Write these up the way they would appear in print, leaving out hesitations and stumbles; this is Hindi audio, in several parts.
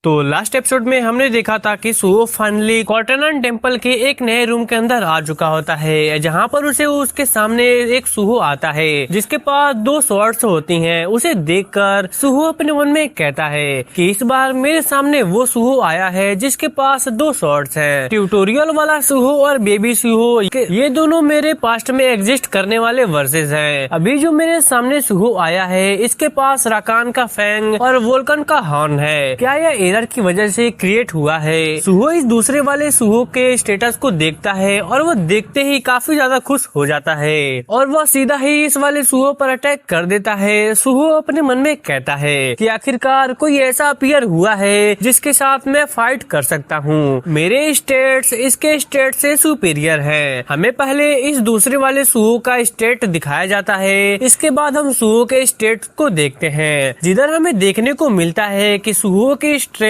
तो लास्ट एपिसोड में हमने देखा था कि सुहो फाइनली क्वार्टरनन टेम्पल के एक नए रूम के अंदर आ चुका होता है, जहाँ पर उसे उसके सामने एक सुहो आता है जिसके पास 2 स्वॉर्ड्स होती हैं। उसे देखकर सुहो अपने मन में कहता है कि इस बार मेरे सामने वो सुहो आया है जिसके पास 2 स्वॉर्ड्स हैं। ट्यूटोरियल वाला सुहो और बेबी सुहो ये दोनों मेरे पास्ट में एग्जिस्ट करने वाले वर्सेस हैं। अभी जो मेरे सामने सुहो आया है इसके पास राकान का फैंग और वोल्कन का हॉर्न है। क्या यह एरर की वजह से क्रिएट हुआ है? सुहो इस दूसरे वाले सुहो के स्टेटस को देखता है और वो देखते ही काफी ज्यादा खुश हो जाता है और वह सीधा ही इस वाले सुहो पर अटैक कर देता है। सुहो अपने मन में कहता है कि आखिरकार कोई ऐसा अपीयर हुआ है जिसके साथ मैं फाइट कर सकता हूँ। मेरे स्टेट्स इसके स्टेट से सुपीरियर है। हमें पहले इस दूसरे वाले सुहो का स्टेट दिखाया जाता है, इसके बाद हम सुहो के स्टेट को देखते हैं, जिधर हमें देखने को मिलता है कि सुहो की स्ट्रेंथ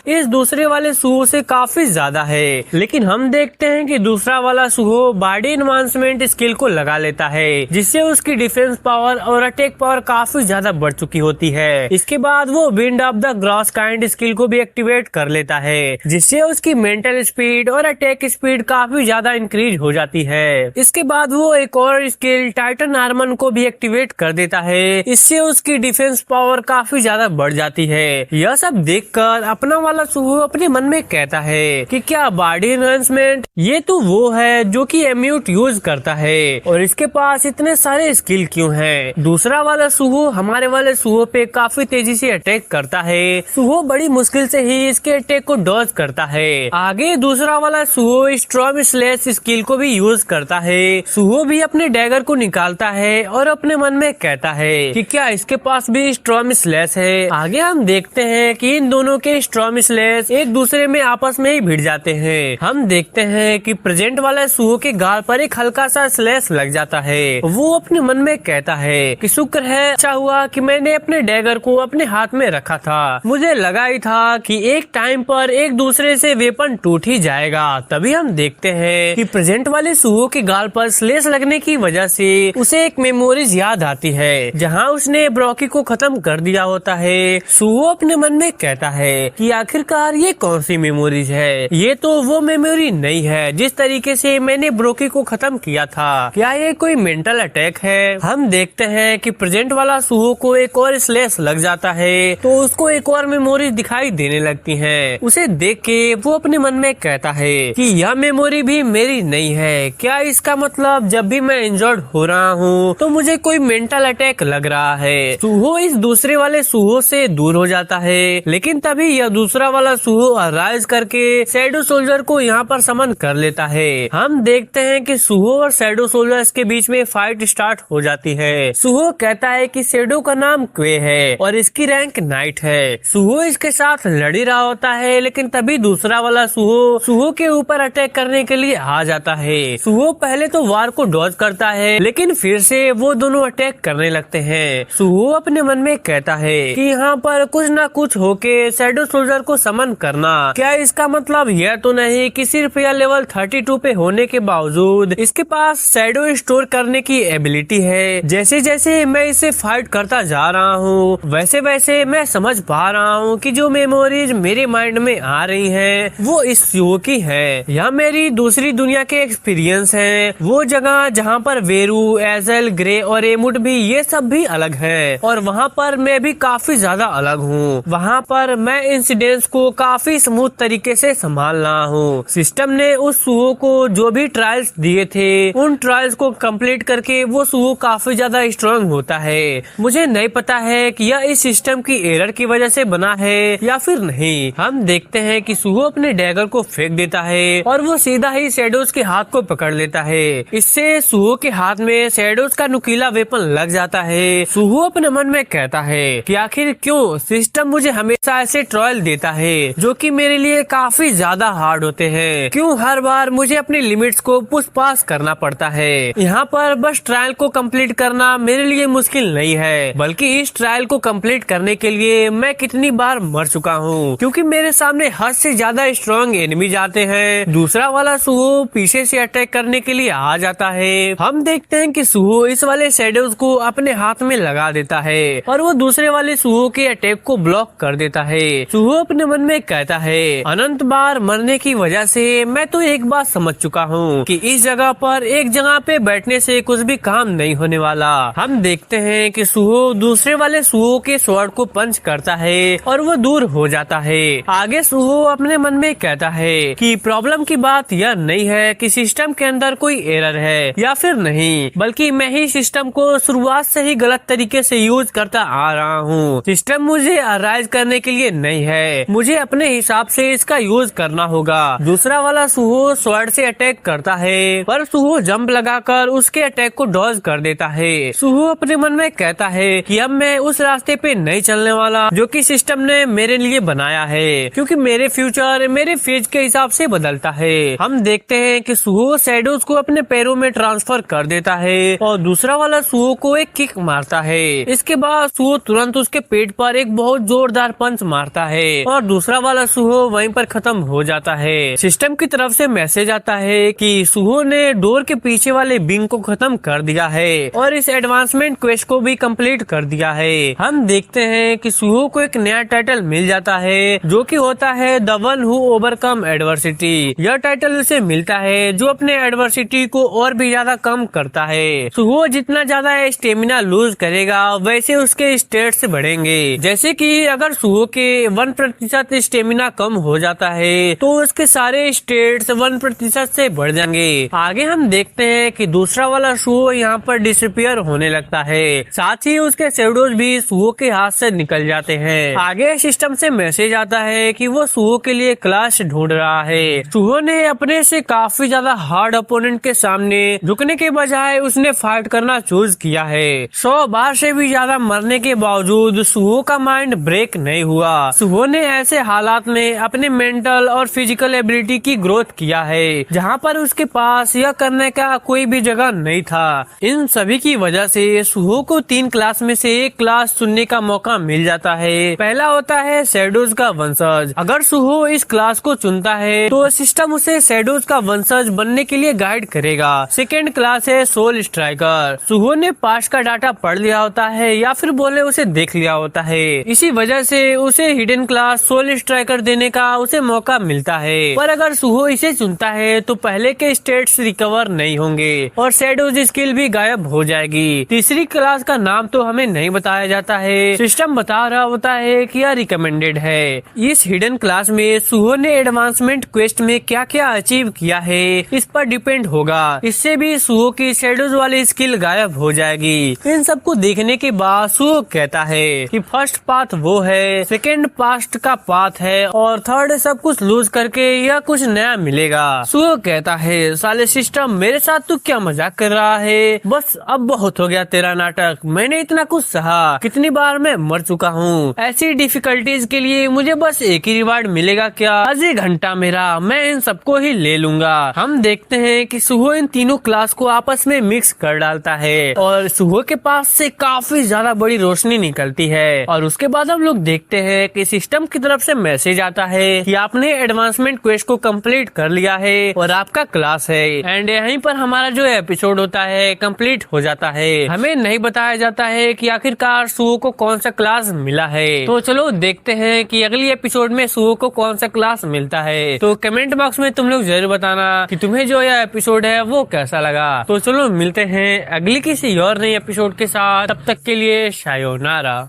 इस दूसरे वाले सुहो से काफी ज्यादा है। लेकिन हम देखते हैं कि दूसरा वाला सुहो बॉडी एनवांसमेंट स्किल को लगा लेता है जिससे उसकी डिफेंस पावर और अटैक पावर काफी ज्यादा बढ़ चुकी होती है। इसके बाद वो wind of the gross kind skill को भी एक्टिवेट कर लेता है जिससे उसकी मेंटल स्पीड और अटैक स्पीड काफी ज्यादा इंक्रीज हो जाती है। इसके बाद वो एक और स्किल टाइटन आर्मर को भी एक्टिवेट कर देता है, इससे उसकी डिफेंस पावर काफी ज्यादा बढ़ जाती है। यह सब देखकर अपना वाला सुहो अपने मन में कहता है कि क्या बॉडी एनहांसमेंट ये तो वो है जो कि एम्यूट यूज करता है और इसके पास इतने सारे स्किल क्यों हैं? दूसरा वाला सुहो हमारे वाले सुहो पे काफी तेजी से अटैक करता है। सुहो बड़ी मुश्किल से ही इसके अटैक को डॉज करता है। आगे दूसरा वाला सुहो स्ट्रॉम स्लैश स्किल को भी यूज करता है। सुहो भी अपने डैगर को निकालता है और अपने मन में कहता है कि क्या इसके पास भी स्ट्रॉम स्लैश है। आगे हम देखते हैं कि इन दोनों के स्ट्रॉम स्लैश एक दूसरे में आपस में ही भिड़ जाते हैं। हम देखते हैं कि प्रेजेंट वाला सुहो के गाल पर एक हल्का सा स्लैश लग जाता है। वो अपने मन में कहता है कि शुक्र है, अच्छा हुआ कि मैंने अपने डैगर को अपने हाथ में रखा था। मुझे लगा ही था कि एक टाइम पर एक दूसरे से वेपन टूट ही जाएगा। तभी हम देखते हैं कि प्रेजेंट वाले सुहो के गाल पर स्लैश लगने की वजह से उसे एक मेमोरीज याद आती है जहाँ उसने ब्रॉकी को खत्म कर दिया होता है। सुहो अपने मन में कहता है कि आखिरकार ये कौन सी मेमोरीज है? ये तो वो मेमोरी नहीं है जिस तरीके से मैंने ब्रोकी को खत्म किया था। क्या ये कोई मेंटल अटैक है? हम देखते हैं कि प्रेजेंट वाला सुहो को एक और स्लैश लग जाता है तो उसको एक और मेमोरी दिखाई देने लगती हैं। उसे देख के वो अपने मन में कहता है कि यह मेमोरी भी मेरी नहीं है। क्या इसका मतलब जब भी मैं इंजर्ड हो रहा हूँ तो मुझे कोई मेंटल अटैक लग रहा है? सुहो इस दूसरे वाले सुहो से दूर हो जाता है, लेकिन तभी यह दूसरा वाला सुहो अराइज करके शैडो सोल्जर को यहाँ पर समन कर लेता है। हम देखते हैं कि सुहो और शैडो सोल्जर्स के बीच में फाइट स्टार्ट हो जाती है। सुहो कहता है कि शैडो का नाम क्वे है और इसकी रैंक नाइट है। सुहो इसके साथ लड़ ही रहा होता है, लेकिन तभी दूसरा वाला सुहो के ऊपर अटैक करने के लिए आ जाता है। सुहो पहले तो वार को डॉज करता है, लेकिन फिर से वो दोनों अटैक करने लगते हैं। सुहो अपने मन में कहता है कि यहाँ पर कुछ न कुछ होके शैडो सोल्जर को समन करना। क्या इसका मतलब यह तो नहीं कि सिर्फ यह लेवल 32 पे होने के बावजूद इसके पास शैडो स्टोर करने की एबिलिटी है? जैसे जैसे मैं इसे फाइट करता जा रहा हूँ वैसे वैसे मैं समझ पा रहा हूँ कि जो मेमोरीज मेरे माइंड में आ रही हैं वो इस सुहो की है। यह मेरी दूसरी दुनिया के एक्सपीरियंस है, वो जगह जहाँ पर वेरू, एजल, ग्रे और एमुड भी ये सब भी अलग है और वहाँ पर मैं भी काफी ज्यादा अलग हूँ। वहाँ पर मैं इंसिडेंट्स को काफी स्मूथ तरीके से संभाल रहा हूँ। सिस्टम ने उस सुहो को जो भी ट्रायल्स दिए थे उन ट्रायल्स को कंप्लीट करके वो सुहो काफी ज्यादा स्ट्रांग होता है। मुझे नहीं पता है कि यह इस सिस्टम की एरर की वजह से बना है या फिर नहीं। हम देखते हैं कि सुहो अपने डैगर को फेंक देता है और वो सीधा ही शैडोज के हाथ को पकड़ लेता है। इससे सुहो के हाथ में शैडोज का नुकीला वेपन लग जाता है। सुहो अपने मन में कहता है कि आखिर क्यों सिस्टम मुझे हमेशा ऐसे ट्रायल देता है जो कि मेरे लिए काफी ज्यादा हार्ड होते हैं? क्यों हर बार मुझे अपनी लिमिट्स को पुश पास करना पड़ता है? यहाँ पर बस ट्रायल को कंप्लीट करना मेरे लिए मुश्किल नहीं है, बल्कि इस ट्रायल को कंप्लीट करने के लिए मैं कितनी बार मर चुका हूँ, क्योंकि मेरे सामने हद से ज्यादा स्ट्रॉन्ग एनिमीज आते हैं। दूसरा वाला सुहो पीछे से अटैक करने के लिए आ जाता है। हम देखते हैं कि सुहो इस वाले शैडोज को अपने हाथ में लगा देता है और वो दूसरे वाले सुहो के अटैक को ब्लॉक कर देता है। सुहो अपने मन में कहता है, अनंत बार मरने की वजह से मैं तो एक बात समझ चुका हूँ कि इस जगह पर एक जगह पे बैठने से कुछ भी काम नहीं होने वाला। हम देखते हैं कि सुहो दूसरे वाले सुहो के स्वॉर्ड को पंच करता है और वो दूर हो जाता है। आगे सुहो अपने मन में कहता है कि प्रॉब्लम की बात यह नहीं है कि सिस्टम के अंदर कोई एरर है या फिर नहीं, बल्कि मैं ही सिस्टम को शुरुआत से ही गलत तरीके से यूज करता आ रहा हूँ। सिस्टम मुझे अराइज करने के लिए नहीं है, मुझे अपने हिसाब से इसका यूज करना होगा। दूसरा वाला सुहो स्वॉर्ड से अटैक करता है पर सुहो जंप लगाकर उसके अटैक को डॉज कर देता है। सुहो अपने मन में कहता है कि अब मैं उस रास्ते पे नहीं चलने वाला जो कि सिस्टम ने मेरे लिए बनाया है, क्योंकि मेरे फ्यूचर मेरे फेज के हिसाब से बदलता है। हम देखते हैं कि सुहो शैडोज को अपने पैरों में ट्रांसफर कर देता है और दूसरा वाला सुहो को एक किक मारता है। इसके बाद सुहो तुरंत उसके पेट पर एक बहुत जोरदार पंच मारता है और दूसरा वाला सुहो वहीं पर खत्म हो जाता है। सिस्टम की तरफ से मैसेज आता है कि सुहो ने डोर के पीछे वाले बिंग को खत्म कर दिया है और इस एडवांसमेंट क्वेस्ट को भी कंप्लीट कर दिया है। हम देखते हैं कि सुहो को एक नया टाइटल मिल जाता है जो कि होता है the one who overcome adversity. यह टाइटल उसे मिलता है जो अपने एडवर्सिटी को और भी ज्यादा कम करता है। सुहो जितना ज्यादा स्टेमिना लूज करेगा वैसे उसके स्टेट्स बढ़ेंगे। जैसे कि अगर सुहो के 1% स्टेमिना कम हो जाता है तो उसके सारे स्टेट्स 1% से बढ़ जाएंगे। आगे हम देखते हैं कि दूसरा वाला सुहो यहाँ पर डिसअपियर होने लगता है, साथ ही उसके शैडोज भी सुहो के हाथ से निकल जाते हैं। आगे सिस्टम से मैसेज आता है कि वो सुहो के लिए क्लास ढूंढ रहा है। सुहो ने अपने से काफी ज्यादा हार्ड अपोनेंट के सामने झुकने के बजाय उसने फाइट करना चूज किया है। 100 बार से भी ज्यादा मरने के बावजूद सुहो का माइंड ब्रेक नहीं हुआ। सुहो ने ऐसे हालात में अपने मेंटल और फिजिकल एबिलिटी की ग्रोथ किया है जहाँ पर उसके पास यह करने का कोई भी जगह नहीं था। इन सभी की वजह से सुहो को 3 क्लास में से एक क्लास चुनने का मौका मिल जाता है। पहला होता है शैडोज का वंशज। अगर सुहो इस क्लास को चुनता है तो सिस्टम उसे शैडोज का वंशज बनने के लिए गाइड करेगा। सेकेंड क्लास है सोल स्ट्राइकर। सुहो ने पास्ट का डाटा पढ़ लिया होता है या फिर बोले उसे देख लिया होता है, इसी वजह से उसे हिडन क्लास सोल स्ट्राइकर देने का उसे मौका मिलता है। पर अगर सुहो इसे चुनता है तो पहले के स्टेट्स रिकवर नहीं होंगे और शैडोज स्किल भी गायब हो जाएगी। तीसरी क्लास का नाम तो हमें नहीं बताया जाता है, सिस्टम बता रहा होता है कि यह रिकमेंडेड है। इस हिडन क्लास में सुहो ने एडवांसमेंट क्वेस्ट में क्या क्या अचीव किया है इस पर डिपेंड होगा, इससे भी सुहो की शैडोज वाली स्किल गायब हो जाएगी। इन सबको देखने के बाद सुहो कहता है कि फर्स्ट पाथ वो है, सेकेंड पास्ट का पाथ है और थर्ड सब कुछ लूज करके यह कुछ नया मिलेगा। सुहो कहता है साले सिस्टम मेरे साथ तू क्या मजाक कर रहा है, बस अब बहुत हो गया तेरा नाटक, मैंने इतना कुछ सहा, कितनी बार मैं मर चुका हूँ, ऐसी डिफिकल्टीज के लिए मुझे बस एक ही रिवार्ड मिलेगा क्या, आधे घंटा मेरा, मैं इन सबको ही ले लूंगा। हम देखते हैं कि सुहो इन तीनों क्लास को आपस में मिक्स कर डालता है और सुहो के पास से काफी ज्यादा बड़ी रोशनी निकलती है और उसके बाद हम लोग देखते हैं कि सिस्टम की तरफ से मैसेज आता है कि आपने एडवांसमेंट क्वेस्ट को कंप्लीट कर लिया है और आपका क्लास है। एंड यहीं पर हमारा जो एपिसोड होता है कंप्लीट हो जाता है। हमें नहीं बताया जाता है कि आखिरकार सुहो को कौन सा क्लास मिला है, तो चलो देखते हैं कि अगली एपिसोड में सुहो को कौन सा क्लास मिलता है। तो कमेंट बॉक्स में तुम लोग जरूर बताना कि तुम्हें जो यह एपिसोड है वो कैसा लगा। तो चलो मिलते हैं अगली किसी और नई एपिसोड के साथ, तब तक के लिए शायोनारा।